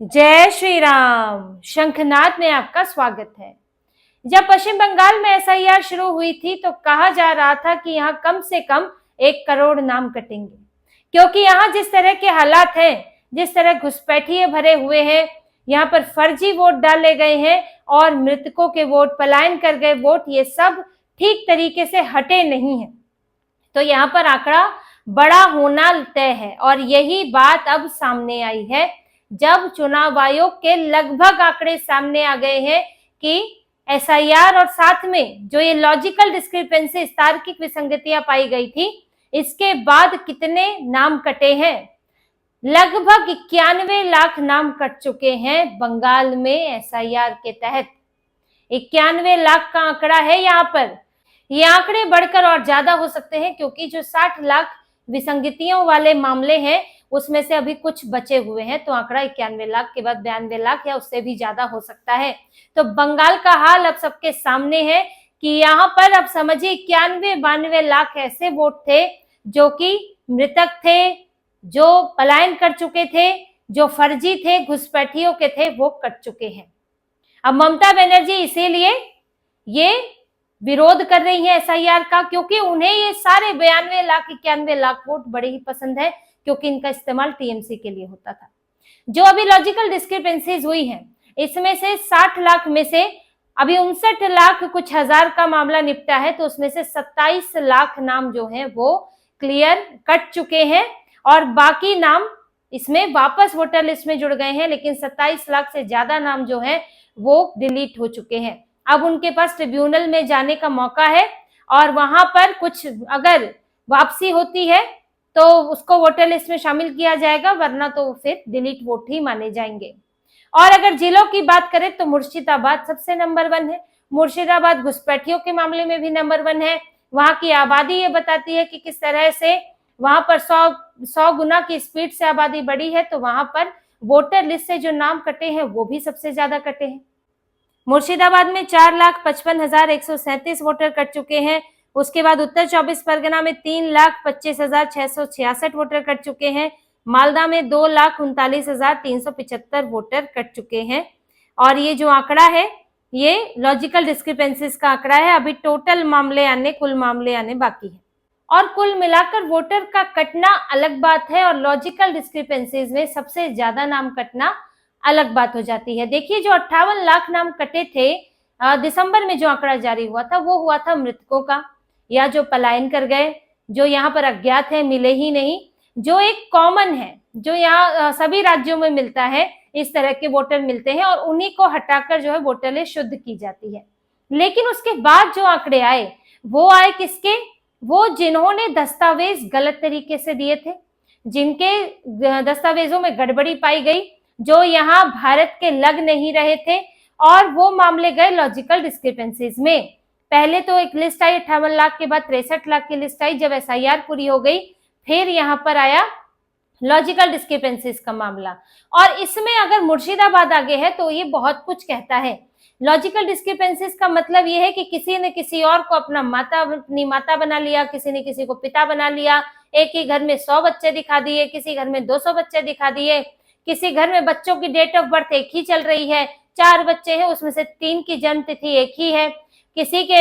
जय श्री राम। शंखनाद में आपका स्वागत है। जब पश्चिम बंगाल में एसआईआर शुरू हुई थी तो कहा जा रहा था कि यहाँ कम से कम 1 करोड़ नाम कटेंगे, क्योंकि यहाँ जिस तरह के हालात हैं, जिस तरह घुसपैठिए भरे हुए हैं, यहाँ पर फर्जी वोट डाले गए हैं और मृतकों के वोट, पलायन कर गए वोट, ये सब ठीक तरीके से हटे नहीं है। तो यहाँ पर आंकड़ा बड़ा होना तय है और यही बात अब सामने आई है जब चुनाव आयोग के लगभग आंकड़े सामने आ गए हैं कि एसआईआर और साथ में जो ये लॉजिकल डिस्क्रिपेंसी, तार्किक विसंगतियां पाई गई थी, इसके बाद कितने नाम कटे हैं। लगभग 91 लाख नाम कट चुके हैं बंगाल में एसआईआर के तहत। 91 लाख का आंकड़ा है यहाँ पर। ये आंकड़े बढ़कर और ज्यादा हो सकते हैं क्योंकि जो 60 लाख विसंगतियों वाले मामले हैं उसमें से अभी कुछ बचे हुए हैं, तो आंकड़ा 91 लाख के बाद 92 लाख या उससे भी ज्यादा हो सकता है। तो बंगाल का हाल अब सबके सामने है कि यहाँ पर अब समझिए 91-92 लाख ऐसे वोट थे जो कि मृतक थे, जो पलायन कर चुके थे, जो फर्जी थे, घुसपैठियों के थे, वो कट चुके हैं। अब ममता बनर्जी इसीलिए ये विरोध कर रही है एसआईआर का, क्योंकि उन्हें ये सारे 92 लाख 91 लाख वोट बड़े ही पसंद है, क्योंकि इनका इस्तेमाल टीएमसी के लिए होता था। जो अभी लॉजिकल डिस्क्रिपेंसीज हुई हैं, इसमें से 60 लाख में से अभी 59 लाख कुछ हजार का मामला निपटा है, तो उसमें से 27 लाख नाम जो है वो क्लियर कट चुके हैं और बाकी नाम इसमें वापस वोटर लिस्ट में जुड़ गए हैं, लेकिन 27 लाख से ज्यादा नाम जो है वो डिलीट हो चुके हैं। अब उनके पास ट्रिब्यूनल में जाने का मौका है और वहां पर कुछ अगर वापसी होती है तो उसको वोटर लिस्ट में शामिल किया जाएगा, वरना तो फिर डिलीट वोट ही माने जाएंगे। और अगर जिलों की बात करें तो मुर्शिदाबाद सबसे नंबर 1 है। मुर्शिदाबाद घुसपैठियों के मामले में भी नंबर 1 है। वहां की आबादी ये बताती है कि किस तरह से वहां पर 100 गुना की स्पीड से आबादी बढ़ी है, तो वहां पर वोटर लिस्ट से जो नाम कटे हैं वो भी सबसे ज्यादा कटे हैं। मुर्शिदाबाद में 4,55,137 वोटर कट चुके हैं। उसके बाद उत्तर 24 परगना में 3,25,666 वोटर कट चुके हैं। मालदा में 2,39,375 वोटर कट चुके हैं। और ये जो आंकड़ा है ये लॉजिकल डिस्क्रिपेंसीज का आंकड़ा है। अभी टोटल मामले आने, कुल मामले आने बाकी है। और कुल मिलाकर वोटर का कटना अलग बात है और लॉजिकल डिस्क्रिपेंसीज में सबसे ज्यादा नाम कटना अलग बात हो जाती है। देखिए, जो 58 लाख नाम कटे थे दिसंबर में, जो आंकड़ा जारी हुआ था वो हुआ था मृतकों का, या जो पलायन कर गए, जो यहाँ पर अज्ञात है, मिले ही नहीं। जो एक कॉमन है, जो यहाँ सभी राज्यों में मिलता है, इस तरह के वोटर मिलते हैं और उन्हीं को हटाकर जो है वोटर लिस्ट शुद्ध की जाती है। लेकिन उसके बाद जो आंकड़े आए वो आए किसके? वो जिन्होंने दस्तावेज गलत तरीके से दिए थे, जिनके दस्तावेजों में गड़बड़ी पाई गई, जो यहाँ भारत के लग नहीं रहे थे, और वो मामले गए लॉजिकल डिस्क्रिपेंसीज में। पहले तो एक लिस्ट आई 58 लाख के बाद 63 लाख की लिस्ट आई जब एसआईआर पूरी हो गई, फिर यहाँ पर आया लॉजिकल डिस्क्रिपेंसीज का मामला। और इसमें अगर मुर्शिदाबाद आगे है तो ये बहुत कुछ कहता है। लॉजिकल डिस्क्रिपेंसीज का मतलब ये है कि किसी ने किसी और को अपनी माता बना लिया, किसी ने किसी को पिता बना लिया, एक ही घर में 100 बच्चे दिखा दिए, किसी घर में 200 बच्चे दिखा दिए, किसी घर में बच्चों की डेट ऑफ बर्थ एक ही चल रही है, 4 बच्चे हैं उसमें से 3 की जन्म तिथि एक ही है, किसी के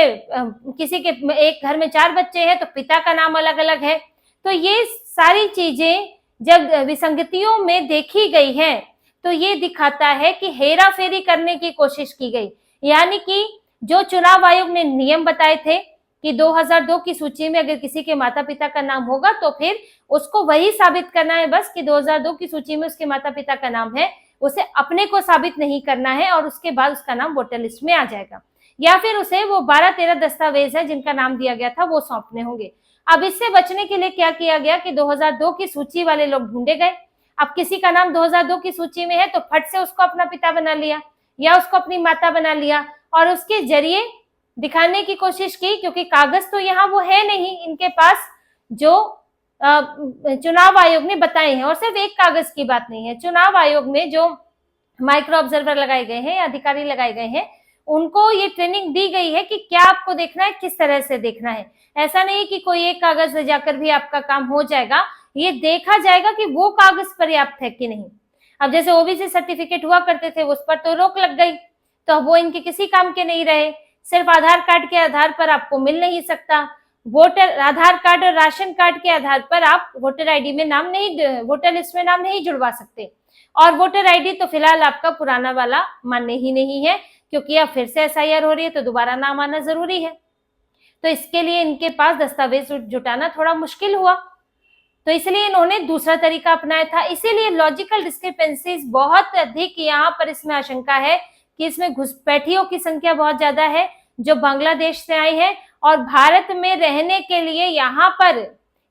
एक घर में 4 बच्चे हैं तो पिता का नाम अलग अलग है। तो ये सारी चीजें जब विसंगतियों में देखी गई है तो ये दिखाता है कि हेरा फेरी करने की कोशिश की गई। यानी कि जो चुनाव आयोग ने नियम बताए थे कि 2002 की सूची में अगर किसी के माता पिता का नाम होगा तो फिर उसको वही साबित करना है बस कि 2002 की सूची में उसके माता पिता का नाम है, उसे अपने को साबित नहीं करना है और उसके बाद उसका नाम वोटर लिस्ट में आ जाएगा, या फिर उसे वो 12-13 दस्तावेज है जिनका नाम दिया गया था वो सौंपने होंगे। अब इससे बचने के लिए क्या किया गया कि 2002 की सूची वाले लोग ढूंढे गए। अब किसी का नाम 2002 की सूची में है तो फट से उसको अपना पिता बना लिया या उसको अपनी माता बना लिया और उसके जरिए दिखाने की कोशिश की, क्योंकि कागज तो यहाँ वो है नहीं इनके पास जो चुनाव आयोग ने बताए हैं। और सिर्फ एक कागज की बात नहीं है, चुनाव आयोग में जो माइक्रो ऑब्जर्वर लगाए गए हैं, अधिकारी लगाए गए हैं, उनको ये ट्रेनिंग दी गई है कि क्या आपको देखना है, किस तरह से देखना है। ऐसा नहीं कि कोई एक कागज ले जाकर भी आपका काम हो जाएगा, ये देखा जाएगा कि वो कागज पर्याप्त है कि नहीं। अब जैसे ओबीसी सर्टिफिकेट हुआ करते थे उस पर तो रोक लग गई, तो वो इनके किसी काम के नहीं रहे। सिर्फ आधार कार्ड के आधार पर आपको मिल नहीं सकता, वोटर आधार कार्ड और राशन कार्ड के आधार पर आप वोटर आईडी में नाम नहीं, वोटर लिस्ट में नाम नहीं जुड़वा सकते। और वोटर आईडी तो फिलहाल आपका पुराना वाला मान्य ही नहीं है, क्योंकि अब फिर से एसआईआर हो रही है तो दोबारा नाम आना जरूरी है। तो इसके लिए इनके पास दस्तावेज जुटाना थोड़ा मुश्किल हुआ, तो इसलिए इन्होंने दूसरा तरीका अपनाया था। इसीलिए लॉजिकल डिस्क्रिपेंसीज बहुत अधिक यहाँ पर इसमें आशंका है कि इसमें घुसपैठियों की संख्या बहुत ज्यादा है जो बांग्लादेश से आए हैं और भारत में रहने के लिए यहाँ पर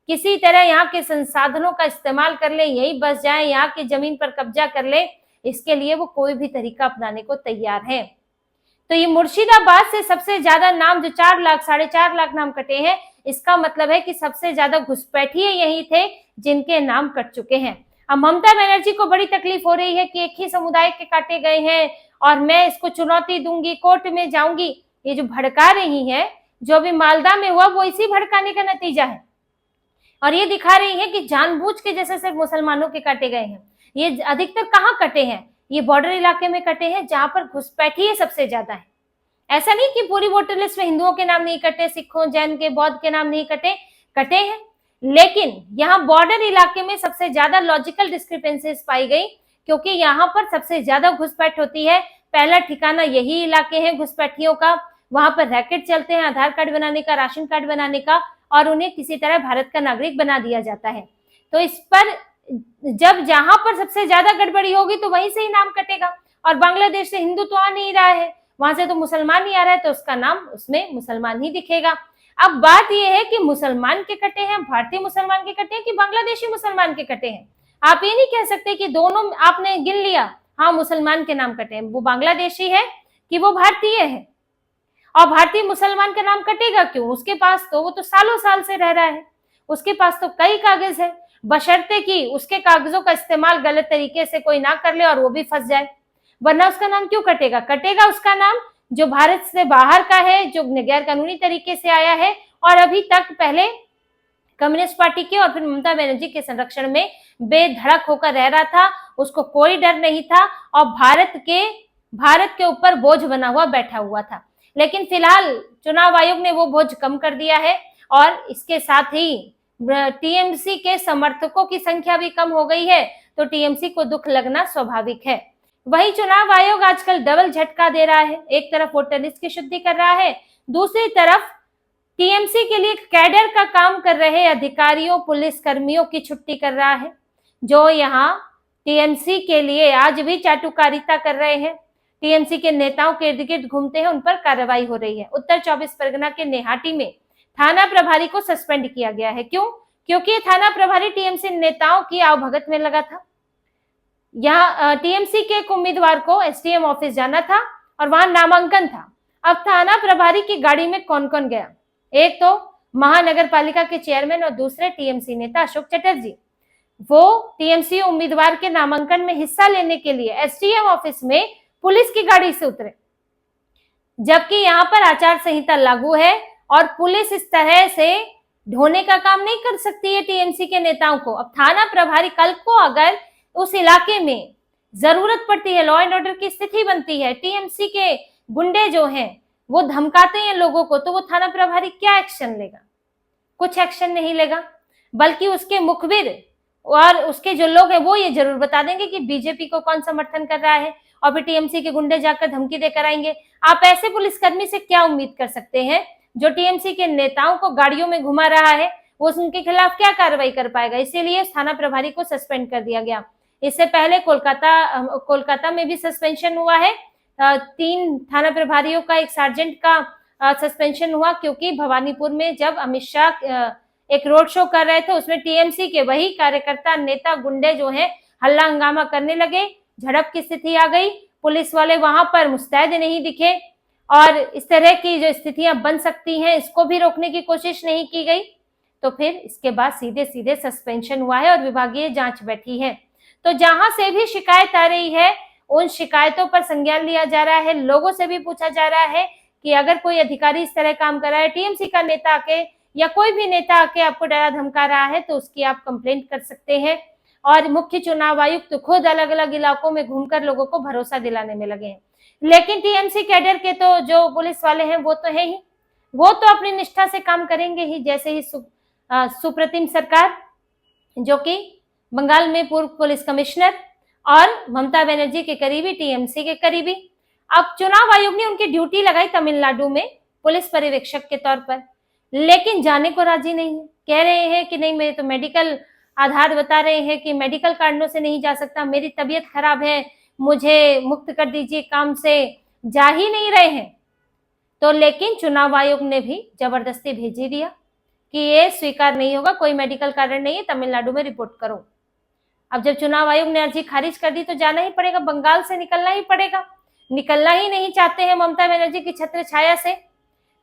किसी तरह यहाँ के संसाधनों का इस्तेमाल कर ले, यही बस जाए, यहाँ की जमीन पर कब्जा कर ले, इसके लिए वो कोई भी तरीका अपनाने को तैयार है। तो ये मुर्शिदाबाद से सबसे ज्यादा नाम जो 4 लाख 4.5 लाख नाम कटे हैं, इसका मतलब है कि सबसे ज्यादा घुसपैठिए यही थे जिनके नाम कट चुके हैं। अब ममता बनर्जी को बड़ी तकलीफ हो रही है कि एक ही समुदाय के काटे गए हैं और मैं इसको चुनौती दूंगी, कोर्ट में जाऊंगी। ये जो भड़का रही है, जो अभी मालदा में हुआ वो इसी भड़काने का नतीजा है। और ये दिखा रही है कि जानबूझ के जैसे सिर्फ मुसलमानों के काटे गए हैं। ये अधिकतर कहाँ कटे हैं? ये बॉर्डर इलाके में कटे हैं जहां पर घुसपैठिए सबसे ज्यादा है। ऐसा नहीं कि पूरी वोटर लिस्ट में हिंदुओं के नाम नहीं कटे, सिखों, जैन के, बौद्ध के नाम नहीं कटे, कटे हैं, लेकिन यहाँ बॉर्डर इलाके में सबसे ज्यादा लॉजिकल डिस्क्रिपेंसीज पाई गई, क्योंकि यहाँ पर सबसे ज्यादा घुसपैठ होती है। पहला ठिकाना यही इलाके हैं घुसपैठियों का, वहां पर रैकेट चलते हैं आधार कार्ड बनाने का, राशन कार्ड बनाने का, और उन्हें किसी तरह भारत का नागरिक बना दिया जाता है। तो इस पर जब जहां पर सबसे ज्यादा गड़बड़ी होगी तो वहीं से ही नाम कटेगा। और बांग्लादेश से हिंदू तो आ नहीं रहा है, वहां से तो मुसलमान ही आ रहा है, तो उसका नाम उसमें मुसलमान ही दिखेगा। अब बात यह है कि मुसलमान के कटे हैं, भारतीय मुसलमान के कटे हैं कि बांग्लादेशी मुसलमान के कटे हैं। आप ये नहीं कह सकते कि दोनों आपने गिन लिया, हाँ मुसलमान के नाम कटे हैं, वो बांग्लादेशी है कि वो भारतीय है। और भारतीय मुसलमान का नाम कटेगा क्यों? उसके पास तो वो तो सालों साल से रह रहा है, उसके पास तो कई कागज है, बशर्ते कि उसके कागजों का इस्तेमाल गलत तरीके से कोई ना कर ले और वो भी फंस जाए, वरना उसका नाम क्यों कटेगा? कटेगा उसका नाम जो भारत से बाहर का है, जो गैर कानूनी तरीके से आया है और अभी तक पहले कम्युनिस्ट पार्टी के और फिर ममता बनर्जी के संरक्षण में बेधड़क होकर रह रहा था, उसको कोई डर नहीं था और भारत के ऊपर बोझ बना हुआ बैठा हुआ था। लेकिन फिलहाल चुनाव आयोग ने वो बोझ कम कर दिया है और इसके साथ ही टीएमसी के समर्थकों की संख्या भी कम हो गई है, तो टीएमसी को दुख लगना स्वाभाविक है। वही चुनाव आयोग आजकल डबल झटका दे रहा है, एक तरफ वोटर लिस्ट की शुद्धि कर रहा है, दूसरी तरफ टीएमसी के लिए कैडर का काम कर रहे अधिकारियों, पुलिस कर्मियों की छुट्टी कर रहा है, जो यहाँ टीएमसी के लिए आज भी चाटुकारिता कर रहे हैं, टीएमसी के नेताओं के इर्द गिर्द घूमते हैं, उन पर कार्रवाई हो रही है। उत्तर 24 परगना के नेहाटी में थाना प्रभारी को सस्पेंड किया गया है। क्यों? क्योंकि थाना प्रभारी टीएमसी नेताओं की आवभगत में लगा था। यहाँ टीएमसी के एक उम्मीदवार को एसडीएम ऑफिस जाना था और वहां नामांकन था। अब थाना प्रभारी की गाड़ी में कौन कौन गया? एक तो महानगर पालिका के चेयरमैन और दूसरे टीएमसी नेता अशोक चटर्जी। वो टीएमसी उम्मीदवार के नामांकन में हिस्सा लेने के लिए एसडीएम ऑफिस में पुलिस की गाड़ी से उतरे, जबकि यहाँ पर आचार संहिता लागू है और पुलिस इस तरह से ढोने का काम नहीं कर सकती है टीएमसी के नेताओं को। अब थाना प्रभारी कल को अगर उस इलाके में जरूरत पड़ती है, लॉ एंड ऑर्डर की स्थिति बनती है, टीएमसी के गुंडे जो हैं वो धमकाते हैं लोगों को, तो वो थाना प्रभारी क्या एक्शन लेगा? कुछ एक्शन नहीं लेगा, बल्कि उसके मुखबिर और उसके जो लोग हैं वो ये जरूर बता देंगे कि बीजेपी को कौन समर्थन कर रहा है, और फिर टीएमसी के गुंडे जाकर धमकी देकर आएंगे। आप ऐसे पुलिसकर्मी से क्या उम्मीद कर सकते हैं जो टीएमसी के नेताओं को गाड़ियों में घुमा रहा है? वो उनके खिलाफ क्या कार्रवाई कर पाएगा? इसीलिए थाना प्रभारी को सस्पेंड कर दिया गया। इससे पहले कोलकाता में भी सस्पेंशन हुआ है, 3 थाना प्रभारियों का, एक सार्जेंट का सस्पेंशन हुआ, क्योंकि भवानीपुर में जब अमित शाह एक रोड शो कर रहे थे, उसमें टीएमसी के वही कार्यकर्ता, नेता, गुंडे जो हैं हल्ला हंगामा करने लगे, झड़प की स्थिति आ गई, पुलिस वाले वहां पर मुस्तैद नहीं दिखे और इस तरह की जो स्थितियां बन सकती हैं इसको भी रोकने की कोशिश नहीं की गई। तो फिर इसके बाद सीधे सीधे सस्पेंशन हुआ है और विभागीय जांच बैठी है। तो जहां से भी शिकायत आ रही है उन शिकायतों पर संज्ञान लिया जा रहा है, लोगों से भी पूछा जा रहा है कि अगर कोई अधिकारी इस तरह काम कर रहा है, टीएमसी का नेता आके या कोई भी नेता आके आपको डरा धमका रहा है, तो उसकी आप कंप्लेंट कर सकते हैं। और मुख्य चुनाव आयुक्त खुद अलग अलग इलाकों में घूमकर लोगों को भरोसा दिलाने में लगे हैं। लेकिन टीएमसी कैडर के तो जो पुलिस वाले हैं वो तो है ही, वो तो अपनी निष्ठा से काम करेंगे ही। जैसे ही सुप्रीम सरकार, जो कि बंगाल में पूर्व पुलिस कमिश्नर और ममता बनर्जी के करीबी, टीएमसी के करीबी, अब चुनाव आयोग ने उनकी ड्यूटी लगाई तमिलनाडु में पुलिस पर्यवेक्षक के तौर पर, लेकिन जाने को राजी नहीं है। कह रहे हैं कि नहीं, मैं तो मेडिकल आधार बता रहे हैं कि मेडिकल कारणों से नहीं जा सकता, मेरी तबीयत खराब है, मुझे मुक्त कर दीजिए काम से, जा ही नहीं रहे हैं। तो लेकिन चुनाव आयोग ने भी जबरदस्ती भेज ही दिया कि ये स्वीकार नहीं होगा, कोई मेडिकल कारण नहीं है, तमिलनाडु में रिपोर्ट करो। अब जब चुनाव आयोग ने अर्जी खारिज कर दी तो जाना ही पड़ेगा, बंगाल से निकलना ही पड़ेगा। निकलना ही नहीं चाहते हैं ममता बनर्जी की छत्र छाया से,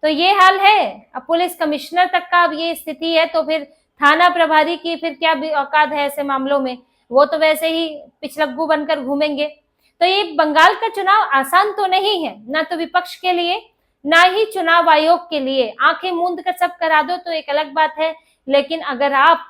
तो ये हाल है। अब पुलिस कमिश्नर तक का अब ये स्थिति है, तो फिर थाना प्रभारी की फिर क्या औकात है ऐसे मामलों में, वो तो वैसे ही पिछलग्गू बनकर घूमेंगे। तो ये बंगाल का चुनाव आसान तो नहीं है, ना तो विपक्ष के लिए ना ही चुनाव आयोग के लिए। आंखें मूंद कर सब करा दो तो एक अलग बात है, लेकिन अगर आप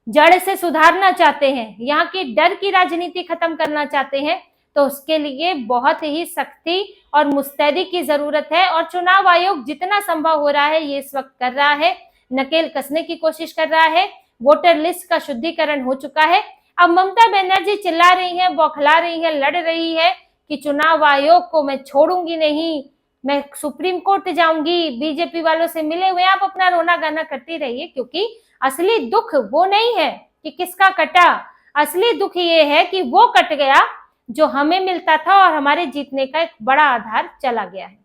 जड़ से सुधारना चाहते हैं, यहाँ की डर की राजनीति खत्म करना चाहते हैं, तो उसके लिए बहुत ही सख्ती और मुस्तैदी की जरूरत है। और चुनाव आयोग जितना संभव हो रहा है ये इस वक्त कर रहा है, नकेल कसने की कोशिश कर रहा है। वोटर लिस्ट का शुद्धिकरण हो चुका है। अब ममता बनर्जी चिल्ला रही है, बौखला रही है, लड़ रही है कि चुनाव आयोग को मैं छोड़ूंगी नहीं, मैं सुप्रीम कोर्ट जाऊंगी, बीजेपी वालों से मिले हुए। आप अपना रोना गाना करती रहिए, क्योंकि असली दुख वो नहीं है कि किसका कटा, असली दुख ये है कि वो कट गया जो हमें मिलता था और हमारे जीतने का एक बड़ा आधार चला गया है।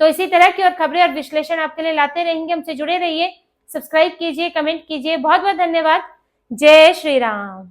तो इसी तरह की और खबरें और विश्लेषण आपके लिए लाते रहेंगे, हमसे जुड़े रहिए, सब्सक्राइब कीजिए, कमेंट कीजिए। बहुत बहुत धन्यवाद। जय श्री राम।